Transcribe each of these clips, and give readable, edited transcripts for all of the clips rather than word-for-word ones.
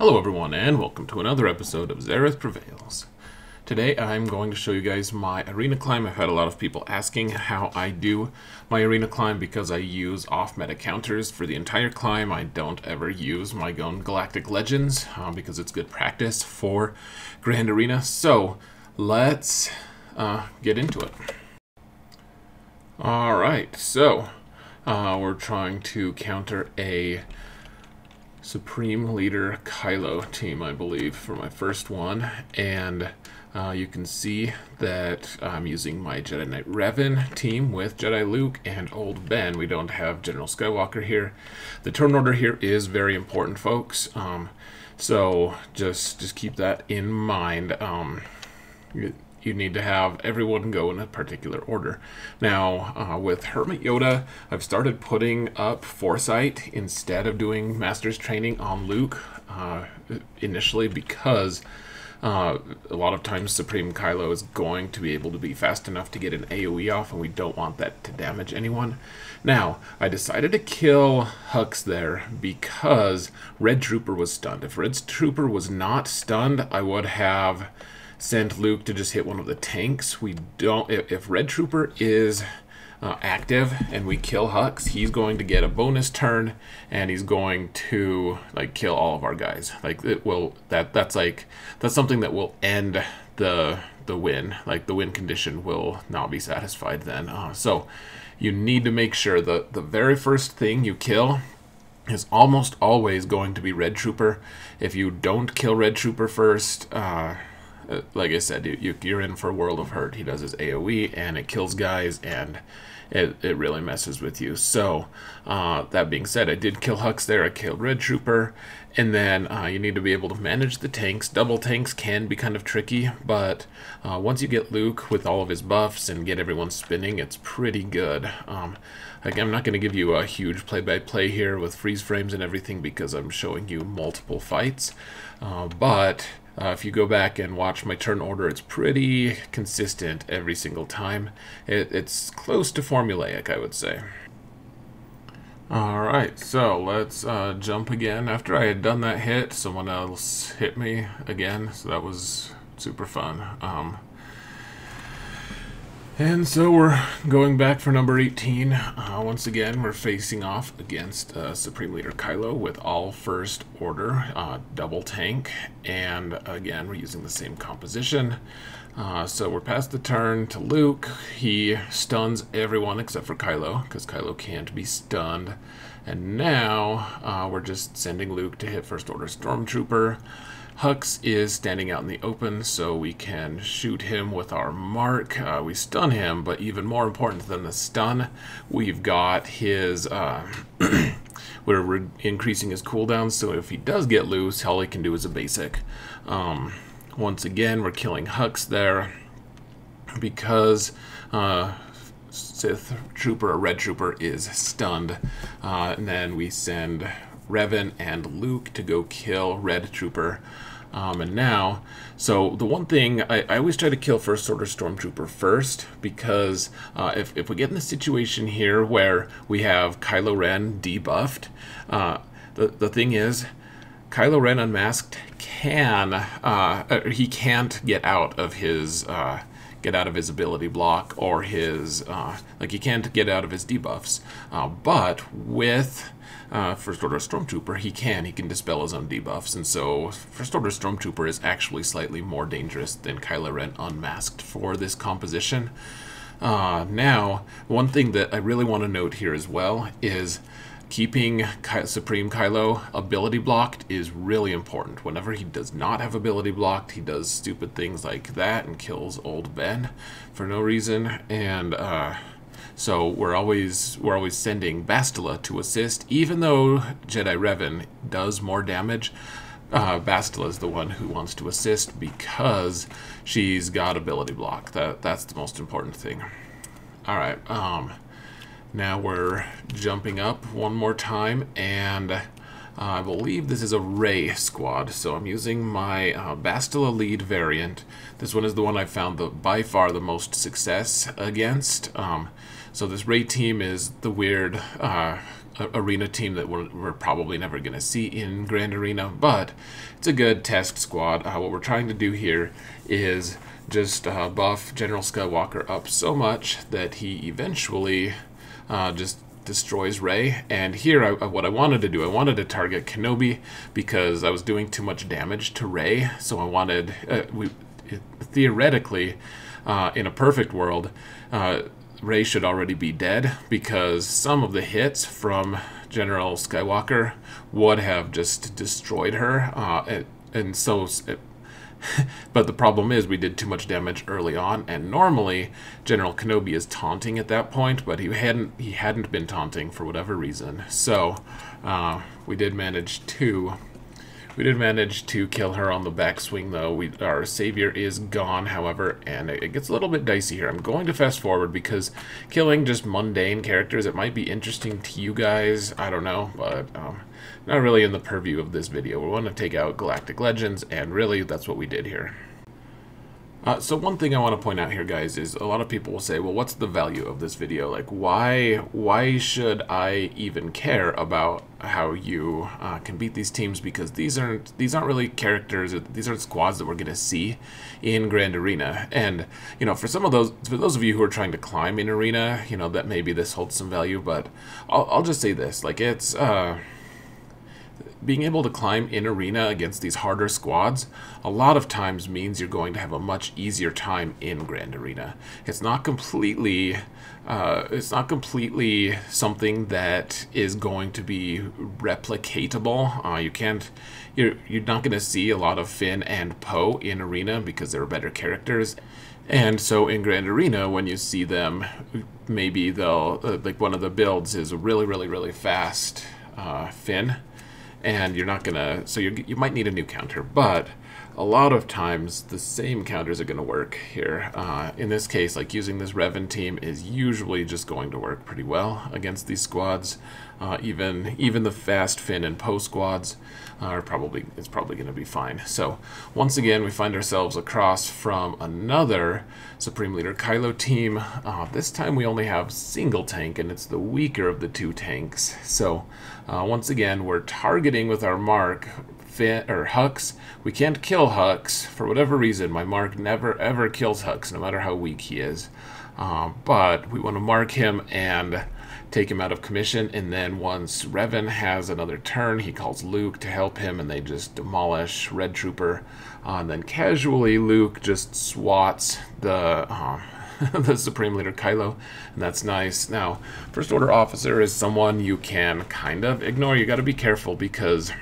Hello everyone and welcome to another episode of Xaereth Prevails. Today I'm going to show you guys my arena climb. I've had a lot of people asking how I do my arena climb because I use off-meta counters for the entire climb. I don't ever use my own Galactic Legends because it's good practice for Grand Arena. So let's get into it. Alright, so we're trying to counter a Supreme Leader Kylo team, I believe, for my first one, and you can see that I'm using my Jedi Knight Revan team with Jedi Luke and Old Ben. We don't have General Skywalker here. The turn order here is very important, folks, so just keep that in mind. You need to have everyone go in a particular order. Now, with Hermit Yoda, I've started putting up Foresight instead of doing Master's Training on Luke initially because a lot of times Supreme Kylo is going to be able to be fast enough to get an AoE off, and we don't want that to damage anyone. Now, I decided to kill Hux there because Red Trooper was stunned. If Red Trooper was not stunned, I would have sent Luke to just hit one of the tanks. We don't. If Red Trooper is active and we kill Hux, he's going to get a bonus turn, and he's going to kill all of our guys. It will. That's something that will end the win. The win condition will not be satisfied then. So you need to make sure that the very first thing you kill is almost always going to be Red Trooper. If you don't kill Red Trooper first, like I said, you're in for a world of hurt. He does his AoE, and it kills guys, and it really messes with you. So, that being said, I did kill Hux there. I killed Red Trooper, and then you need to be able to manage the tanks. Double tanks can be kind of tricky, but once you get Luke with all of his buffs and get everyone spinning, it's pretty good. I'm not going to give you a huge play-by-play here with freeze frames and everything because I'm showing you multiple fights, but if you go back and watch my turn order, it's pretty consistent every single time. It's close to formulaic, I would say. Alright, so let's jump again. After I had done that hit, someone else hit me again, so that was super fun. And so we're going back for number 18. Once again, we're facing off against Supreme Leader Kylo with all First Order double tank. And again, we're using the same composition. So we're past the turn to Luke. He stuns everyone except for Kylo, because Kylo can't be stunned. And now we're just sending Luke to hit First Order Stormtrooper. Hux is standing out in the open, so we can shoot him with our mark. We stun him, but even more important than the stun, we've got his... we're increasing his cooldown, so if he does get loose, all he can do is a basic. Once again, we're killing Hux there because Sith Trooper or Red Trooper is stunned. And then we send Revan and Luke to go kill Red Trooper. And now, so the one thing, I always try to kill First Order Stormtrooper first, because if we get in the situation here where we have Kylo Ren debuffed, the thing is, Kylo Ren unmasked he can't get out of his ability block or his he can't get out of his debuffs, but with First Order Stormtrooper, he can dispel his own debuffs, and so First Order Stormtrooper is actually slightly more dangerous than Kylo Ren unmasked for this composition. Now, one thing that I really want to note here as well is keeping Supreme Kylo ability blocked is really important. Whenever he does not have ability blocked, he does stupid things like that and kills Old Ben for no reason, and so we're always sending Bastila to assist, even though Jedi Revan does more damage. Bastila is the one who wants to assist because she's got ability block. That's the most important thing. All right. Now we're jumping up one more time, and I believe this is a Rey squad, so I'm using my Bastila lead variant. This one is the one I found by far the most success against. So this Rey team is the weird arena team that we're probably never going to see in Grand Arena, but it's a good test squad. What we're trying to do here is just buff General Skywalker up so much that he eventually just destroys Rey. And here, what I wanted to do, I wanted to target Kenobi because I was doing too much damage to Rey. So I wanted, theoretically, in a perfect world, Rey should already be dead because some of the hits from General Skywalker would have just destroyed her. And so... But the problem is we did too much damage early on, and normally General Kenobi is taunting at that point, but he hadn't been taunting for whatever reason. So we did manage to kill her on the backswing, though. Our savior is gone, however, and it gets a little bit dicey here. I'm going to fast forward because killing just mundane characters, it might be interesting to you guys. I don't know, but not really in the purview of this video. We want to take out Galactic Legends, and really that's what we did here. So one thing I want to point out here, guys, is a lot of people will say, well, what's the value of this video? Like, why should I even care about how you can beat these teams? Because these aren't really characters, these aren't squads that we're going to see in Grand Arena. And, you know, for those of you who are trying to climb in Arena, you know, that maybe this holds some value, but I'll just say this, like, it's... being able to climb in Arena against these harder squads a lot of times means you're going to have a much easier time in Grand Arena. It's not completely something that is going to be replicatable. You're not going to see a lot of Finn and Poe in Arena because they're better characters. And so in Grand Arena, when you see them, maybe they'll, like one of the builds is a really fast Finn. And you're not gonna, so you might need a new counter, but a lot of times the same counters are gonna work here. In this case, like using this Revan team is usually just going to work pretty well against these squads. Even the fast Finn and Poe squads it's probably gonna be fine. So once again, we find ourselves across from another Supreme Leader Kylo team. This time we only have single tank, and it's the weaker of the two tanks. So once again, we're targeting with our mark Hux. We can't kill Hux for whatever reason. My mark never ever kills Hux, no matter how weak he is. But we want to mark him and take him out of commission, and then once Revan has another turn, he calls Luke to help him, and they just demolish Red Trooper. And then casually Luke just swats the the Supreme Leader Kylo, and that's nice. Now, First Order Officer is someone you can kind of ignore. You got to be careful because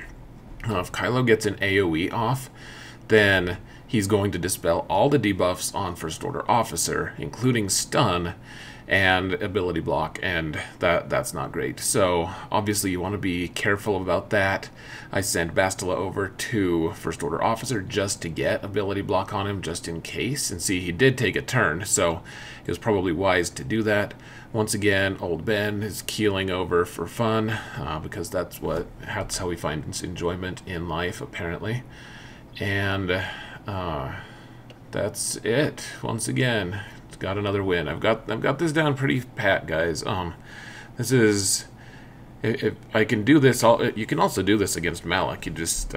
if Kylo gets an AoE off, then he's going to dispel all the debuffs on First Order Officer, including stun and ability block, and that's not great. So obviously you want to be careful about that. I sent Bastila over to First Order Officer just to get ability block on him, just in case. And see, he did take a turn, so it was probably wise to do that. Once again, Old Ben is keeling over for fun, because that's how he finds enjoyment in life, apparently. And that's it. Once again, got another win. I've got this down pretty pat, guys. This is, if I can do this, you can also do this against Malak. You just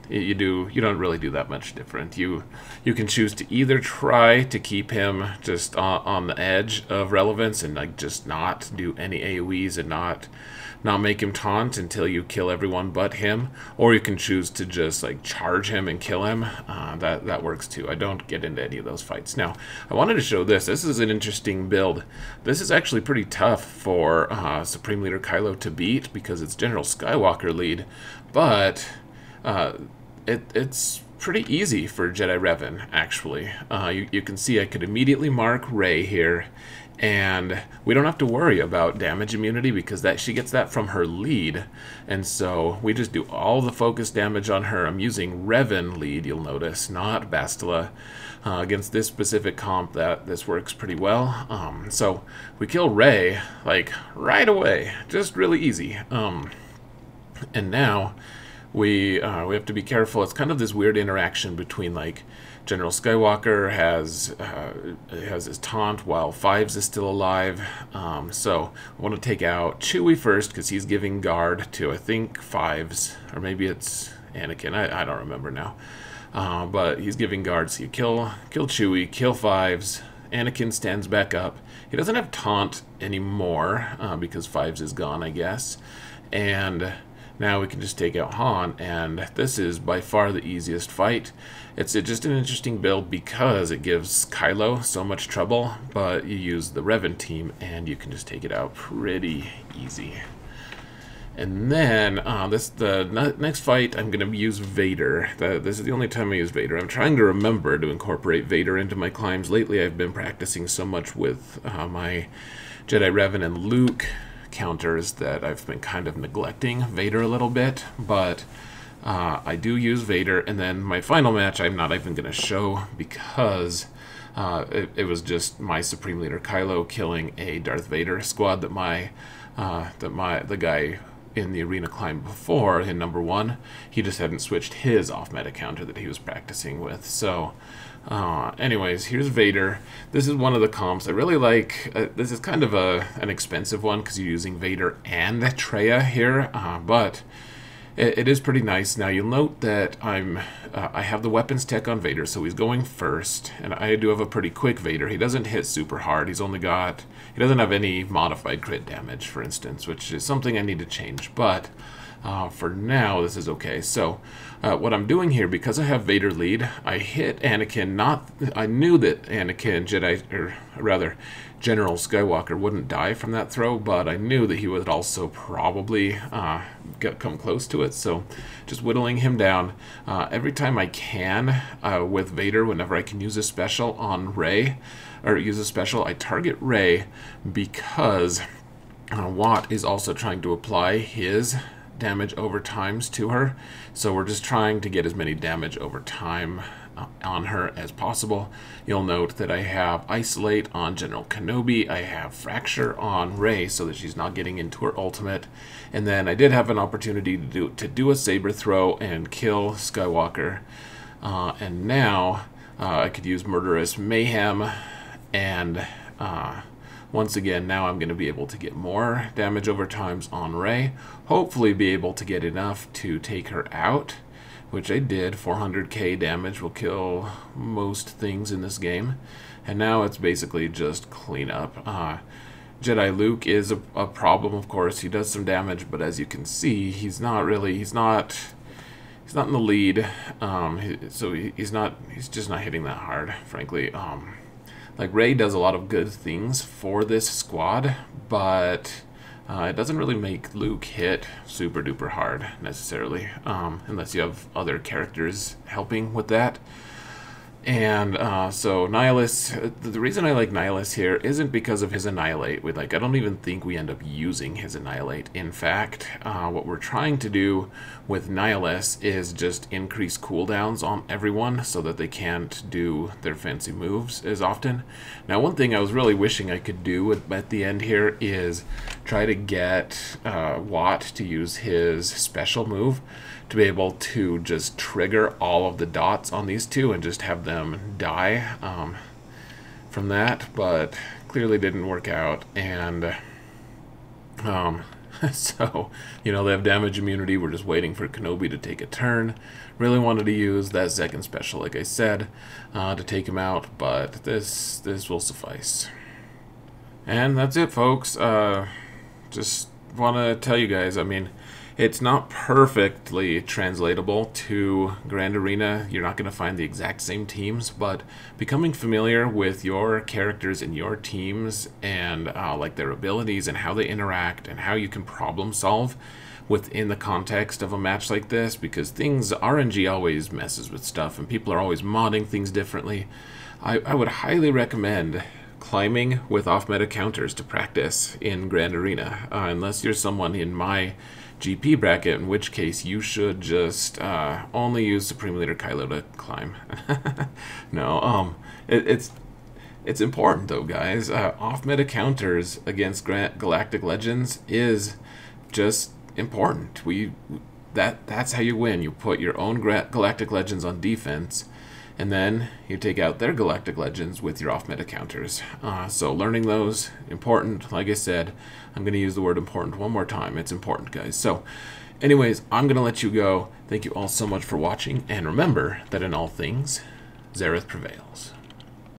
you don't really do that much different. You can choose to either try to keep him just on the edge of relevance and like just not do any AoEs and not make him taunt until you kill everyone but him, or you can choose to just like charge him and kill him. That works too. I don't get into any of those fights. Now, I wanted to show this. This is an interesting build. This is actually pretty tough for Supreme Leader Kylo to beat because it's General Skywalker lead, but it's pretty easy for Jedi Revan, actually. You can see I could immediately mark Rey here, and we don't have to worry about damage immunity because she gets that from her lead, and so we just do all the focus damage on her. I'm using Revan lead, you'll notice, not Bastila. Against this specific comp, this works pretty well. So we kill Rey like right away, just really easy. And now we have to be careful. It's kind of this weird interaction between, like, General Skywalker has his taunt while Fives is still alive. So I want to take out Chewie first because he's giving guard to, I think, Fives, or maybe it's Anakin. I don't remember now. But he's giving guard, so you kill Chewie, kill Fives. Anakin stands back up. He doesn't have taunt anymore because Fives is gone, I guess. And now we can just take out Han, and this is by far the easiest fight. It's just an interesting build because it gives Kylo so much trouble, but you use the Revan team and you can just take it out pretty easy. And then the next fight, I'm going to use Vader. This is the only time I use Vader. I'm trying to remember to incorporate Vader into my climbs. Lately, I've been practicing so much with my Jedi Revan and Luke counters that I've been kind of neglecting Vader a little bit. But I do use Vader. And then my final match, I'm not even going to show because it was just my Supreme Leader Kylo killing a Darth Vader squad that the guy in the arena climb before in number 1, he just hadn't switched his off-meta counter that he was practicing with. So anyways, here's Vader. This is one of the comps I really like. This is kind of an expensive one because you're using Vader and Traya here, but it is pretty nice. Now you'll note that I have the weapons tech on Vader, so he's going first, and I do have a pretty quick Vader. He doesn't hit super hard. He doesn't have any modified crit damage, for instance, which is something I need to change. But for now, this is okay. So what I'm doing here, because I have Vader lead, I hit Anakin. I knew that Anakin, General Skywalker wouldn't die from that throw, but I knew that he would also probably come close to it. So just whittling him down every time I can with Vader. Whenever I can use a special on Rey, or use a special, I target Rey because Watt is also trying to apply his damage over times to her. So we're just trying to get as many damage over time on her as possible. You'll note that I have Isolate on General Kenobi. I have Fracture on Rey so that she's not getting into her ultimate. And then I did have an opportunity to do a saber throw and kill Skywalker. And now I could use Murderous Mayhem, and once again, now I'm going to be able to get more damage over times on Rey. Hopefully be able to get enough to take her out, which I did. 400k damage will kill most things in this game. And now it's basically just cleanup. Jedi Luke is a problem, of course. He does some damage, but as you can see, he's not in the lead. He's just not hitting that hard, frankly. Like, Rey does a lot of good things for this squad, but it doesn't really make Luke hit super duper hard necessarily, unless you have other characters helping with that. And so Nihilus, the reason I like Nihilus here isn't because of his Annihilate. I don't even think we end up using his Annihilate. In fact, what we're trying to do with Nihilus is just increase cooldowns on everyone so that they can't do their fancy moves as often. Now, one thing I was really wishing I could do at the end here is try to get Watt to use his special move to be able to just trigger all of the dots on these two and just have them die from that, but clearly didn't work out. And so, they have damage immunity. We're just waiting for Kenobi to take a turn. Really wanted to use that second special, like I said, to take him out, but this will suffice. And that's it, folks. Just want to tell you guys, it's not perfectly translatable to Grand Arena. You're not going to find the exact same teams, but becoming familiar with your characters and your teams and like their abilities and how they interact and how you can problem solve within the context of a match like this, because RNG always messes with stuff and people are always modding things differently. I would highly recommend climbing with off-meta counters to practice in Grand Arena, unless you're someone in my GP bracket, in which case you should just only use Supreme Leader Kylo to climb. No, it's important though, guys. Off-meta counters against Galactic Legends is just important. that's how you win. You put your own Galactic Legends on defense, and then you take out their Galactic Legends with your off-meta counters. So learning those, important. Like I said, I'm going to use the word important one more time. It's important, guys. So anyways, I'm going to let you go. Thank you all so much for watching, and remember that in all things, Xaereth prevails.